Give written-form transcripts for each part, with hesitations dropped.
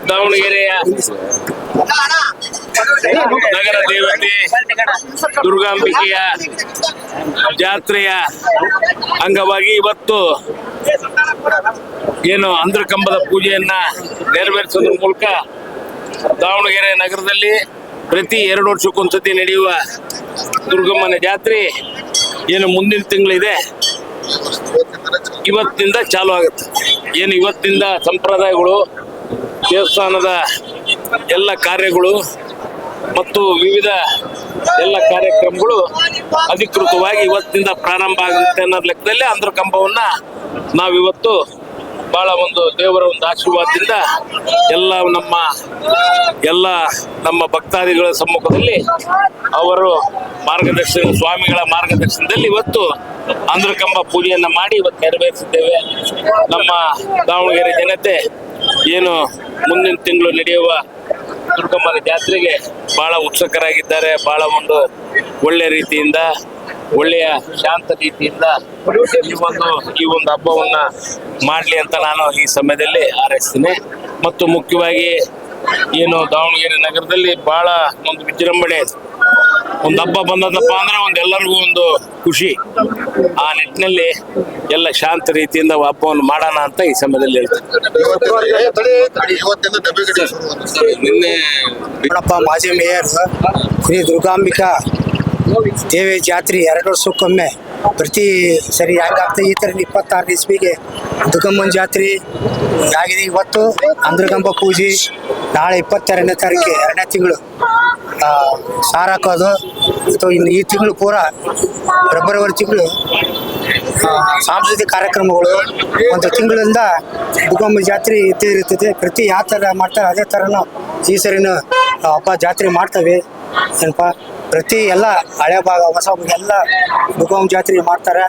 ದಾವಣಗೆರೆಯ ನಗರ ದೇವತೆ ದುರ್ಗಾಂಬಿಕೆಯ ಜಾತ್ರೆಯ ಅಂಗವಾಗಿ ಇವತ್ತು ಏನು ಅಂದ್ರಕಂಬದ ಪೂಜೆಯನ್ನ ನೆರವೇರಿಸೋದ್ರ ಮೂಲಕ ದಾವಣಗೆರೆ ನಗರದಲ್ಲಿ ಪ್ರತಿ 2 ವರ್ಷಕ್ಕೊಂದ್ಸತಿ ನಡೆಯುವ ದುರ್ಗಮ್ಮನ ಜಾತ್ರೆ ಏನು ಮುಂದಿನ ತಿಂಗಳಿದೆ ಇವತ್ತಿಂದ ಚಾಲು ಆಗುತ್ತೆ. ಏನು ಇವತ್ತಿಂದ ಸಂಪ್ರದಾಯಗಳು, ದೇವಸ್ಥಾನದ ಎಲ್ಲ ಕಾರ್ಯಗಳು ಮತ್ತು ವಿವಿಧ ಎಲ್ಲ ಕಾರ್ಯಕ್ರಮಗಳು ಅಧಿಕೃತವಾಗಿ ಇವತ್ತಿಂದ ಪ್ರಾರಂಭ ಆಗುತ್ತೆ ಅನ್ನೋ ಲೆಕ್ಕದಲ್ಲಿ ಅಂದ್ರಕಂಬವನ್ನ ನಾವಿವತ್ತು ಬಹಳ ಒಂದು ದೇವರ ಒಂದು ಆಶೀರ್ವಾದದಿಂದ ಎಲ್ಲ ನಮ್ಮ ಭಕ್ತಾದಿಗಳ ಸಮ್ಮುಖದಲ್ಲಿ ಅವರು ಸ್ವಾಮಿಗಳ ಮಾರ್ಗದರ್ಶನದಲ್ಲಿ ಇವತ್ತು ಅಂದ್ರಕಂಬ ಪೂಜೆಯನ್ನ ಮಾಡಿ ಇವತ್ತು ನೆರವೇರಿಸಿದ್ದೇವೆ. ನಮ್ಮ ದಾವಣಗೆರೆ ಜನತೆ ಏನು ಮುಂದಿನ ತಿಂಗಳು ನಡೆಯುವ ದುರ್ಗಮ್ಮನ ಜಾತ್ರೆಗೆ ಬಹಳ ಉತ್ಸುಕರಾಗಿದ್ದಾರೆ. ಬಹಳ ಒಂದು ಒಳ್ಳೆ ರೀತಿಯಿಂದ, ಒಳ್ಳೆಯ ಶಾಂತ ರೀತಿಯಿಂದ ಈ ಒಂದು ಹಬ್ಬವನ್ನ ಮಾಡ್ಲಿ ಅಂತ ನಾನು ಈ ಸಮಯದಲ್ಲಿ ಹಾರೈಸ್ತೀನಿ. ಮತ್ತು ಮುಖ್ಯವಾಗಿ ಏನು ದಾವಣಗೆರೆ ನಗರದಲ್ಲಿ ಬಹಳ ಒಂದು ವಿಜೃಂಭಣೆ, ಒಂದು ಹಬ್ಬ ಬಂದದಪ್ಪ ಅಂದ್ರೆ ಎಲ್ಲರಿಗೂ ಒಂದು ಖುಷಿ. ಆ ನಿಟ್ಟಿನಲ್ಲಿ ಎಲ್ಲ ಶಾಂತ ರೀತಿಯಿಂದ ಹಬ್ಬವನ್ನು ಮಾಡೋಣ ಅಂತ ಈ ಸಮಯದಲ್ಲಿ ಹೇಳ್ತೀನಿ. ನಿನ್ನೆ ಮಾಜಿ ಮೇಯರ್ ಶ್ರೀ ದುರ್ಗಾಂಬಿಕಾ ದೇವಿ ಜಾತ್ರೆ 2 ವರ್ಷಕ್ಕೊಮ್ಮೆ ಪ್ರತಿ ಸರಿ ಹೆಂಗಾಗ್ತದೆ ಈ ಥರ 26 ಇಸ್ವಿಗೆ ದುರ್ಗಮ್ಮನ ಜಾತ್ರೆ ಆಗಿದೆ. ಇವತ್ತು ಅಂದ್ರಗಂಬ ಪೂಜೆ, ನಾಳೆ 22ನೇ ತಾರೀಕಿಗೆ 2ನೇ ತಿಂಗಳು ಸಾರ ಹಾಕೋದು. ಅಥವಾ ಇನ್ನು ಈ ತಿಂಗಳು ಪೂರ ಫೆಬ್ರವರಿ ತಿಂಗಳು ಸಾಂಸ್ಕೃತಿಕ ಕಾರ್ಯಕ್ರಮಗಳು. ಒಂದು ತಿಂಗಳಿಂದ ದುರ್ಗಮ್ಮ ಜಾತ್ರೆ ಇದ್ದೇ ಇರ್ತದೆ. ಪ್ರತಿ ಯಾವ ಥರ ಮಾಡ್ತಾರೆ ಅದೇ ಥರನೂ ಈ ಸರಿನೂ ಹಬ್ಬ ಜಾತ್ರೆ ಮಾಡ್ತವೆ. ಏನಪ್ಪ ಪ್ರತಿ ಎಲ್ಲ ಹಳೆ ಭಾಗ ಹೊಸ ಎಲ್ಲ ದುರ್ಗಮ್ಮ ಜಾತ್ರೆ ಮಾಡ್ತಾರೆ.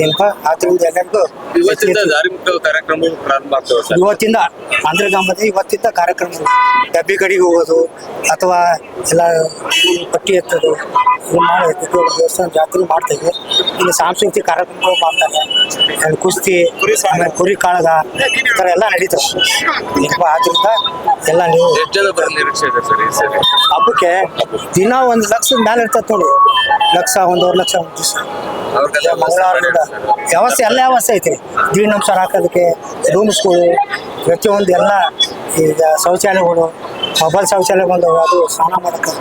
ಏನಪ್ಪ ಆದ್ರಿಂದ ಎಲ್ಲರಿಗೂ ಇವತ್ತಿಂದ ಅಂದ್ರಗಂಬದ ಇವತ್ತಿಂದ ಕಾರ್ಯಕ್ರಮಗಳು, ಡಬ್ಬಿ ಗಡಿಗೆ ಹೋಗೋದು ಅಥವಾ ಎಲ್ಲ ಪಟ್ಟಿ ಎತ್ತೋದು ದೇವಸ್ಥಾನ ಜಾತ್ರೆ ಮಾಡ್ತೇವೆ. ಇಲ್ಲಿ ಸಾಂಸ್ಕೃತಿಕ ಕಾರ್ಯಕ್ರಮಗಳು ಮಾಡ್ತಾರೆ. ಕುಸ್ತಿ, ಕುರಿ ಕಾಳಗ ಈ ಥರ ಎಲ್ಲ ನಡೀತವೆ. ಏನಪ್ಪ ಆದ್ರಿಂದ ಎಲ್ಲ ನೀವು ಹಬ್ಬಕ್ಕೆ ದಿನ 1 ಲಕ್ಷದ ಮೇಲೆ ಇರ್ತದೆ ನೋಡಿ. 1 ಲಕ್ಷ 1.5 ಲಕ್ಷ ಮಂಗಳವಾರದಿಂದ ವ್ಯವಸ್ಥೆ ಎಲ್ಲ ವ್ಯವಸ್ಥೆ ಐತಿ. ಜೀರ್ಣಾಂಶ ಹಾಕೋದಕ್ಕೆ ರೂಮ್ಸ್ಗಳು, ಪ್ರತಿಯೊಂದು ಎಲ್ಲ ಈಗ ಶೌಚಾಲಯಗಳು, ಮೊಬೈಲ್ ಶೌಚಾಲಯ ಬಂದವು, ಅದು ಸ್ನಾನ ಮಾಡೋಕ್ಕೆ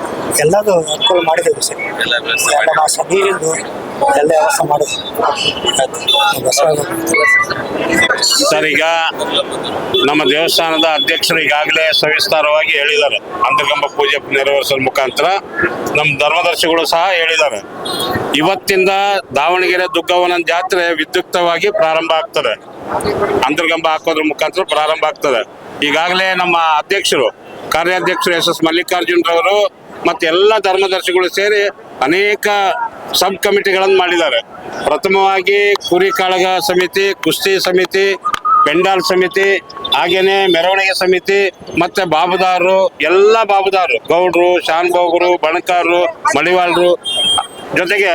ಎಲ್ಲದು ಅನುಕೂಲ ಮಾಡಿದ್ದೇವೆ ಸರ್. ಎಲ್ಲ ಭಾಷೆ ನೀರಿಂದು ಎಲ್ಲ ವ್ಯವಸ್ಥೆ ಮಾಡಿದ್ವಿ ಸರ್. ಈಗ ನಮ್ಮ ದೇವಸ್ಥಾನದ ಅಧ್ಯಕ್ಷರು ಈಗಾಗಲೇ ಸವಿಸ್ತಾರವಾಗಿ ಹೇಳಿದ್ದಾರೆ. ಅಂದ್ರಕಂಬ ಪೂಜೆ ನೆರವೇರಿಸೋದ್ರ ಮುಖಾಂತರ ನಮ್ಮ ಧರ್ಮದರ್ಶಿಗಳು ಸಹ ಹೇಳಿದ್ದಾರೆ. ಇವತ್ತಿಂದ ದಾವಣಗೆರೆ ದುರ್ಗವ್ವನ ಜಾತ್ರೆ ವಿದ್ಯುಕ್ತವಾಗಿ ಪ್ರಾರಂಭ ಆಗ್ತದೆ. ಅಂದ್ರಗಂಬ ಹಾಕೋದ್ರ ಮುಖಾಂತರ ಪ್ರಾರಂಭ ಆಗ್ತದೆ. ಈಗಾಗಲೇ ನಮ್ಮ ಅಧ್ಯಕ್ಷರು, ಕಾರ್ಯಾಧ್ಯಕ್ಷರು SS ಮಲ್ಲಿಕಾರ್ಜುನರವರು ಮತ್ತು ಎಲ್ಲ ಧರ್ಮದರ್ಶಿಗಳು ಸೇರಿ ಅನೇಕ ಸಬ್ ಕಮಿಟಿಗಳನ್ನು ಮಾಡಿದ್ದಾರೆ. ಪ್ರಥಮವಾಗಿ ಕುರಿ ಕಾಳಗ ಸಮಿತಿ, ಕುಸ್ತಿ ಸಮಿತಿ, ಪೆಂಡಾಲ್ ಸಮಿತಿ, ಹಾಗೇನೆ ಮೆರವಣಿಗೆ ಸಮಿತಿ, ಮತ್ತೆ ಬಾಬುದಾರರು, ಎಲ್ಲ ಬಾಬುದಾರರು, ಗೌಡ್ರು, ಶಾನ್ಭೋಗರು, ಬಣಕಾರರು, ಮಡಿವಾಳರು, ಜೊತೆಗೆ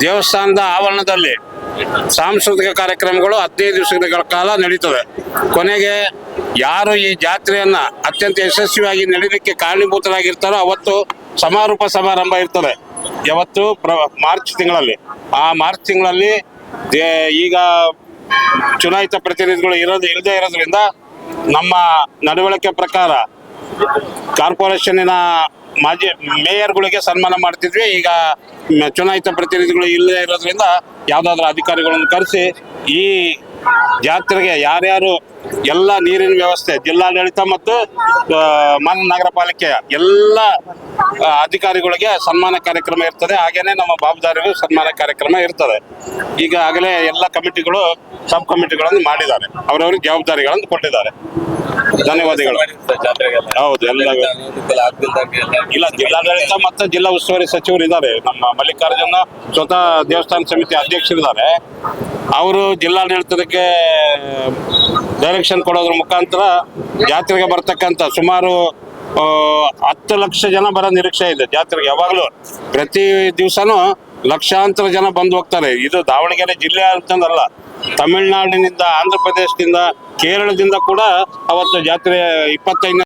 ದೇವಸ್ಥಾನದ ಆವರಣದಲ್ಲಿ ಸಾಂಸ್ಕೃತಿಕ ಕಾರ್ಯಕ್ರಮಗಳು 15 ದಿವಸಗಳ ಕಾಲ ನಡೀತದೆ. ಕೊನೆಗೆ ಯಾರು ಈ ಜಾತ್ರೆಯನ್ನ ಅತ್ಯಂತ ಯಶಸ್ವಿಯಾಗಿ ನಡೀಲಿಕ್ಕೆ ಕಾರಣೀಭೂತರಾಗಿರ್ತಾರೋ ಅವತ್ತು ಸಮಾರೋಪ ಸಮಾರಂಭ ಇರ್ತದೆ. ಯಾವತ್ತು ಮಾರ್ಚ್ ತಿಂಗಳಲ್ಲಿ. ಆ ಮಾರ್ಚ್ ತಿಂಗಳಲ್ಲಿ ಈಗ ಚುನಾಯಿತ ಪ್ರತಿನಿಧಿಗಳು ಇಲ್ಲದೆ ಇರೋದ್ರಿಂದ ನಮ್ಮ ನಡವಳಿಕೆ ಪ್ರಕಾರ ಕಾರ್ಪೊರೇಷನ್ನಿನ ಮಾಜಿ ಮೇಯರ್ಗಳಿಗೆ ಸನ್ಮಾನ ಮಾಡ್ತಿದ್ವಿ. ಈಗ ಚುನಾಯಿತ ಪ್ರತಿನಿಧಿಗಳು ಇಲ್ಲದೆ ಇರೋದ್ರಿಂದ ಯಾವುದಾದ್ರೂ ಅಧಿಕಾರಿಗಳನ್ನು ಕರೆಸಿ ಈ ಜಾತ್ರೆಗೆ ಯಾರ್ಯಾರು ಎಲ್ಲ ನೀರಿನ ವ್ಯವಸ್ಥೆ, ಜಿಲ್ಲಾಡಳಿತ ಮತ್ತು ನಗರ ಪಾಲಿಕೆಯ ಎಲ್ಲ ಅಧಿಕಾರಿಗಳಿಗೆ ಸನ್ಮಾನ ಕಾರ್ಯಕ್ರಮ ಇರ್ತದೆ. ಹಾಗೇನೆ ನಮ್ಮ ಬಾಬುದಾರಿಗೂ ಸನ್ಮಾನ ಕಾರ್ಯಕ್ರಮ ಇರ್ತದೆ. ಈಗಾಗಲೇ ಎಲ್ಲ ಕಮಿಟಿಗಳು ಸಬ್ ಕಮಿಟಿಗಳನ್ನು ಮಾಡಿದ್ದಾರೆ, ಅವರವ್ರಿಗೆ ಜವಾಬ್ದಾರಿಗಳನ್ನು ಕೊಟ್ಟಿದ್ದಾರೆ. ಧನ್ಯವಾದಗಳು. ಹೌದು, ಎಲ್ಲ ಇಲ್ಲ, ಜಿಲ್ಲಾಡಳಿತ ಮತ್ತು ಜಿಲ್ಲಾ ಉಸ್ತುವಾರಿ ಸಚಿವರು ಇದ್ದಾರೆ. ನಮ್ಮ ಮಲ್ಲಿಕಾರ್ಜುನ ಸ್ವತಃ ದೇವಸ್ಥಾನ ಸಮಿತಿ ಅಧ್ಯಕ್ಷರಿದ್ದಾರೆ. ಅವರು ಜಿಲ್ಲಾಡಳಿತಕ್ಕೆ ಡೈರೆಕ್ಷನ್ ಕೊಡೋದ್ರ ಮುಖಾಂತರ ಜಾತ್ರೆಗೆ ಬರ್ತಕ್ಕಂಥ ಸುಮಾರು 10 ಲಕ್ಷ ಜನ ಬರೋ ನಿರೀಕ್ಷೆ ಇದೆ ಜಾತ್ರೆಗೆ. ಯಾವಾಗಲೂ ಪ್ರತಿ ದಿವಸನೂ ಲಕ್ಷಾಂತರ ಜನ ಬಂದು ಹೋಗ್ತಾರೆ. ಇದು ದಾವಣಗೆರೆ ಜಿಲ್ಲೆ ಅಂತಂದಲ್ಲ, ತಮಿಳುನಾಡಿನಿಂದ, ಆಂಧ್ರ ಪ್ರದೇಶದಿಂದ, ಕೇರಳದಿಂದ ಕೂಡ ಅವತ್ತು ಜಾತ್ರೆ 25